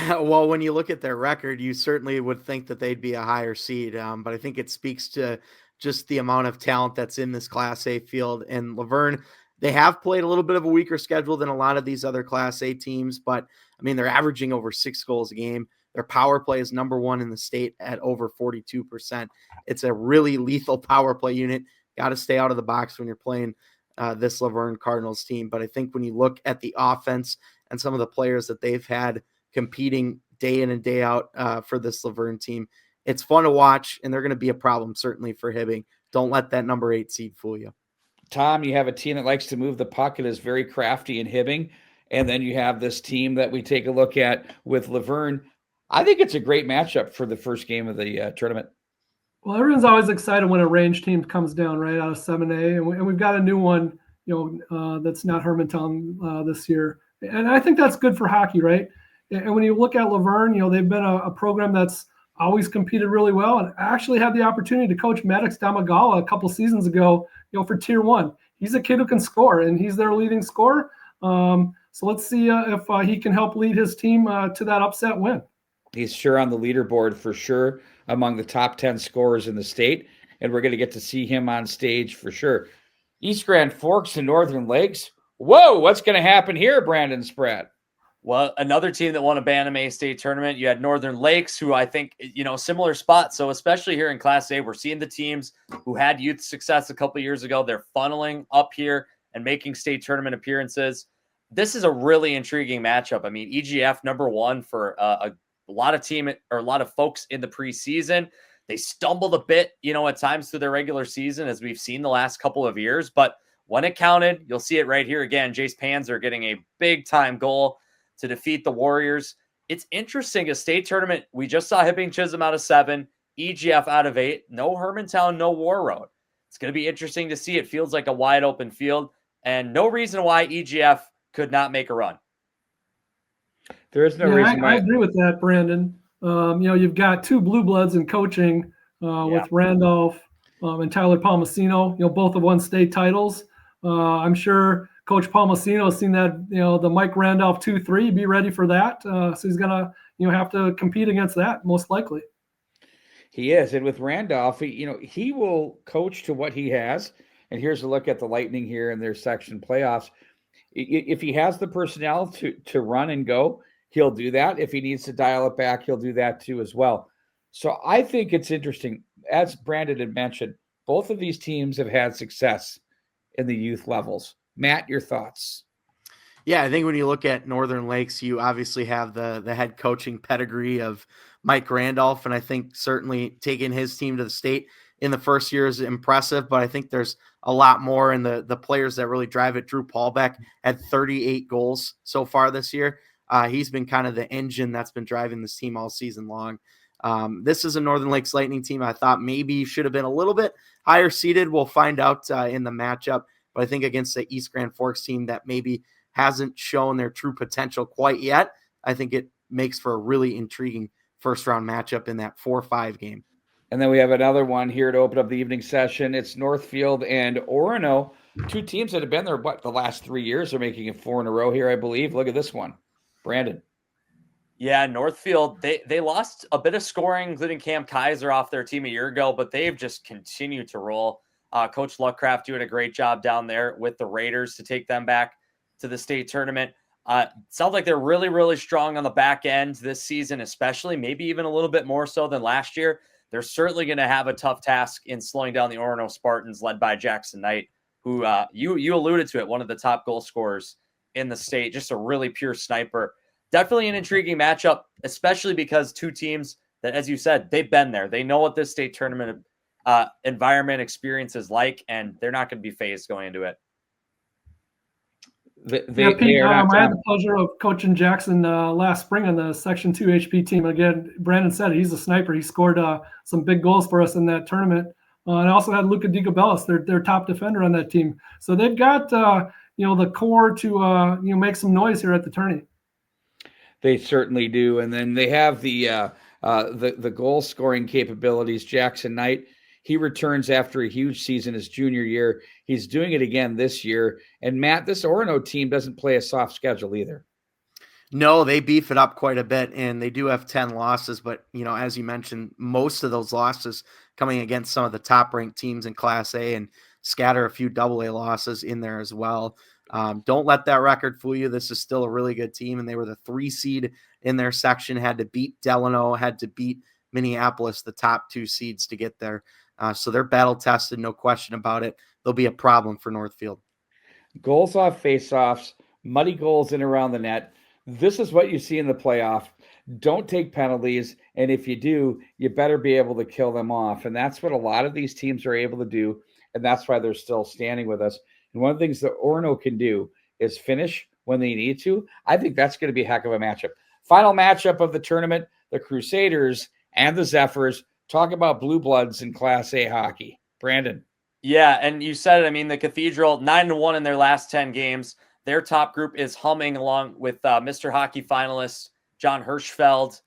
Well, when you look at their record, you certainly would think that they'd be a higher seed, but I think it speaks to just the amount of talent that's in this Class A field. And Laverne, they have played a little bit of a weaker schedule than a lot of these other Class A teams, but they're averaging over 6 goals a game. Their power play is number 1 in the state at over 42%. It's a really lethal power play unit. Got to stay out of the box when you're playing this Laverne Cardinals team. But I think when you look at the offense and some of the players that they've had competing day in and day out for this Laverne team, it's fun to watch, and they're going to be a problem certainly for Hibbing. Don't let that number 8 seed fool you. Tom, you have a team that likes to move the puck and is very crafty in Hibbing. And then you have this team that we take a look at with Laverne. I think it's a great matchup for the first game of the tournament. Well, everyone's always excited when a range team comes down right out of 7A, and we've got a new one, that's not Hermantown this year, and I think that's good for hockey, right? And when you look at Laverne, they've been a program that's always competed really well, and I actually had the opportunity to coach Maddox Damagala a couple seasons ago, for Tier 1. He's a kid who can score, and he's their leading scorer. So let's see if he can help lead his team to that upset win. He's sure on the leaderboard for sure among the top 10 scorers in the state, and we're going to get to see him on stage for sure. East Grand Forks and Northern Lakes. Whoa, what's going to happen here, Brandon Spratt? Well, another team that won a Bantam A state tournament, you had Northern Lakes, who I think, similar spot. So especially here in Class A, we're seeing the teams who had youth success a couple of years ago. They're funneling up here and making state tournament appearances. This is a really intriguing matchup. I mean, EGF #1 for a lot of folks in the preseason. They stumbled a bit, at times through their regular season, as we've seen the last couple of years. But when it counted, you'll see it right here again. Jace Panzer getting a big-time goal to defeat the Warriors. It's interesting, a state tournament. We just saw Hibbing Chisholm out of 7, EGF out of 8. No Hermantown, no War Road. It's going to be interesting to see. It feels like a wide open field, and no reason why EGF could not make a run. There is no reason why. I agree with that, Brandon. You've got 2 blue bloods in coaching with Randolph and Tyler Palmasino. Both have won state titles. I'm sure Coach Palmasino has seen that. The Mike Randolph 2-3. Be ready for that. So he's gonna have to compete against that most likely. He is, and with Randolph, he will coach to what he has. And here's a look at the Lightning here in their section playoffs. If he has the personnel to run and go, he'll do that. If he needs to dial it back, he'll do that too as well. So I think it's interesting. As Brandon had mentioned, both of these teams have had success in the youth levels. Matt, your thoughts? Yeah, I think when you look at Northern Lakes, you obviously have the head coaching pedigree of Mike Randolph, and I think certainly taking his team to the state in the first year is impressive, but I think there's a lot more in the players that really drive it. Drew Paulbeck had 38 goals so far this year. He's been kind of the engine that's been driving this team all season long. This is a Northern Lakes Lightning team I thought maybe should have been a little bit higher seeded. We'll find out in the matchup, but I think against the East Grand Forks team that maybe hasn't shown their true potential quite yet, I think it makes for a really intriguing first-round matchup in that 4-5 game. And then we have another one here to open up the evening session. It's Northfield and Orono, 2 teams that have been there, the last 3 years. They're making it 4 in a row here, I believe. Look at this one. Brandon. Yeah, Northfield, they lost a bit of scoring, including Cam Kaiser off their team a year ago, but they've just continued to roll. Coach Luckcraft doing a great job down there with the Raiders to take them back to the state tournament. Sounds like they're really, really strong on the back end this season, especially, maybe even a little bit more so than last year. They're certainly going to have a tough task in slowing down the Orono Spartans, led by Jackson Knight, who you alluded to it, one of the top goal scorers in the state, just a really pure sniper. Definitely an intriguing matchup, especially because 2 teams that, as you said, they've been there. They know what this state tournament environment experience is like, and they're not going to be phased going into it. Pete, I had the pleasure of coaching Jackson last spring on the Section 2 HP team. Again, Brandon said he's a sniper. He scored some big goals for us in that tournament. And I also had Luca DiGabellis, their top defender on that team. So they've got the core to make some noise here at the tourney. They certainly do. And then they have the goal scoring capabilities. Jackson Knight, he returns after a huge season his junior year. He's doing it again this year. And Matt, this Orono team doesn't play a soft schedule either. No, they beef it up quite a bit, and they do have 10 losses. But, as you mentioned, most of those losses coming against some of the top-ranked teams in Class A, and scatter a few AA losses in there as well. Don't let that record fool you. This is still a really good team, and they were the 3 seed in their section, had to beat Delano, had to beat Minneapolis, the top 2 seeds to get there. So they're battle-tested, no question about it. They'll be a problem for Northfield. goals off faceoffs, muddy goals in around the net. This is what you see in the playoff. Don't take penalties, and if you do, you better be able to kill them off. And that's what a lot of these teams are able to do, and that's why they're still standing with us. And one of the things that Orono can do is finish when they need to. I think that's going to be a heck of a matchup. Final matchup of the tournament, the Crusaders and the Zephyrs. Talk about blue bloods in Class A hockey. Brandon. Yeah, and you said it. I mean, the Cathedral, 9-1 in their last 10 games. Their top group is humming along with Mr. Hockey finalist John Hirschfeld.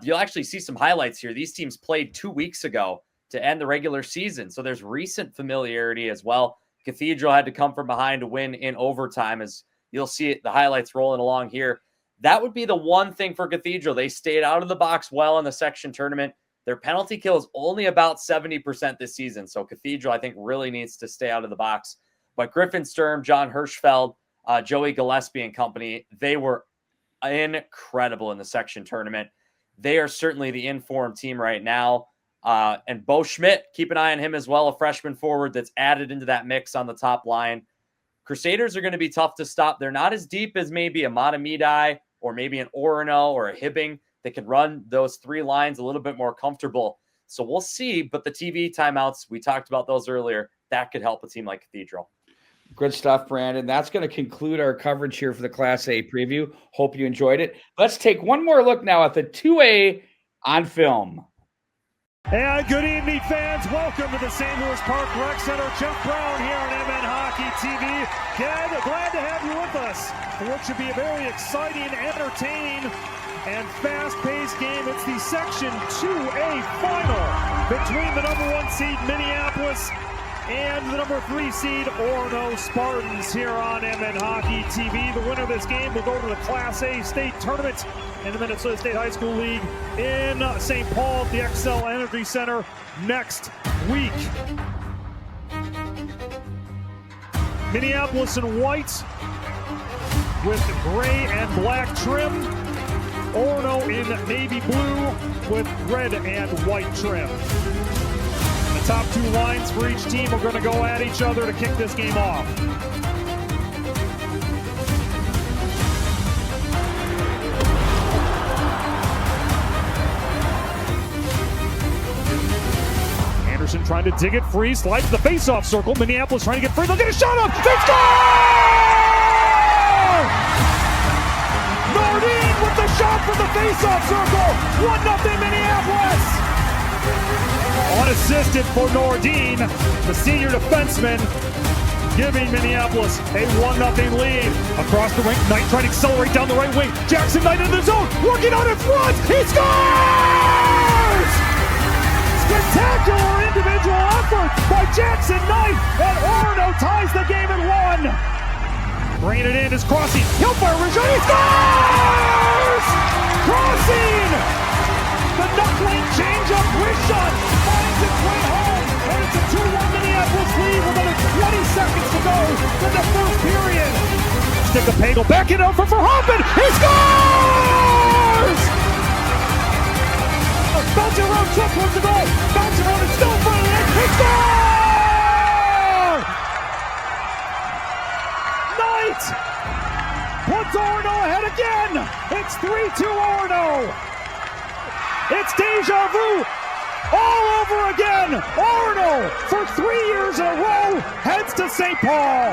You'll actually see some highlights here. These teams played 2 weeks ago to end the regular season, so there's recent familiarity as well. Cathedral had to come from behind to win in overtime, as you'll see it, the highlights rolling along here. That would be the one thing for Cathedral. They stayed out of the box well in the section tournament. Their penalty kill is only about 70% this season, so Cathedral, I think, really needs to stay out of the box. But Griffin Sturm, John Hirschfeld, Joey Gillespie and company, they were incredible in the section tournament. They are certainly the informed team right now. And Bo Schmidt, keep an eye on him as well, a freshman forward that's added into that mix on the top line. Crusaders are going to be tough to stop. They're not as deep as maybe a Matamidi or maybe an Orono or a Hibbing. They can run those three lines a little bit more comfortable. So we'll see. But the TV timeouts, we talked about those earlier, that could help a team like Cathedral. Good stuff, Brandon. That's going to conclude our coverage here for the Class A preview. Hope you enjoyed it. Let's take one more look now at the 2A on film. And good evening, fans. Welcome to the St. Louis Park Rec Center. Jeff Brown here on MN Hockey TV. Again, glad to have you with us for what should be a very exciting, entertaining, and fast-paced game. It's the Section 2A final between the number 1 seed Minneapolis and the number 3 seed Orono Spartans here on MN Hockey TV. The winner of this game will go to the Class A state tournament in the Minnesota State High School League in St. Paul at the Xcel Energy Center next week. Minneapolis in white with gray and black trim. Orono in navy blue with red and white trim. The top 2 lines for each team are going to go at each other to kick this game off. Anderson trying to dig it free, slides to the face-off circle. Minneapolis trying to get free. They'll get a shot up. They score! Nordin with the shot from the face-off circle. 1-0 Minneapolis. Unassisted for Nordin, the senior defenseman, giving Minneapolis a 1-0 lead. Across the rink, Knight trying to accelerate down the right wing. Jackson Knight in the zone, working on it front. He scores! Spectacular individual effort by Jackson Knight, and Orono ties the game at 1. Bringing it in is Crossing. He'll fire a shot. He scores! Crossing! The knuckling change-up wrist shot finds its way home, and it's a 2-1 Minneapolis lead with under 20 seconds to go in the first period. Stick the Pagel back it over for Hoffman. He scores! A bouncing around trip towards the goal. Bouncing around and still in front of the net. He scores! Knight puts Orono ahead again. It's 3-2 Orono. It's deja vu all over again. Orono, for 3 years in a row, heads to St. Paul.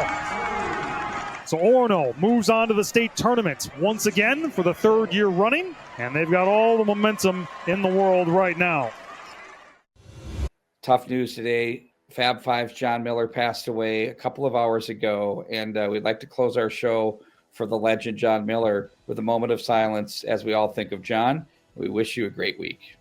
So Orono moves on to the state tournament once again for the 3rd year running, and they've got all the momentum in the world right now. Tough news today. Fab Five's John Miller passed away a couple of hours ago, and we'd like to close our show for the legend John Miller with a moment of silence as we all think of John. We wish you a great week.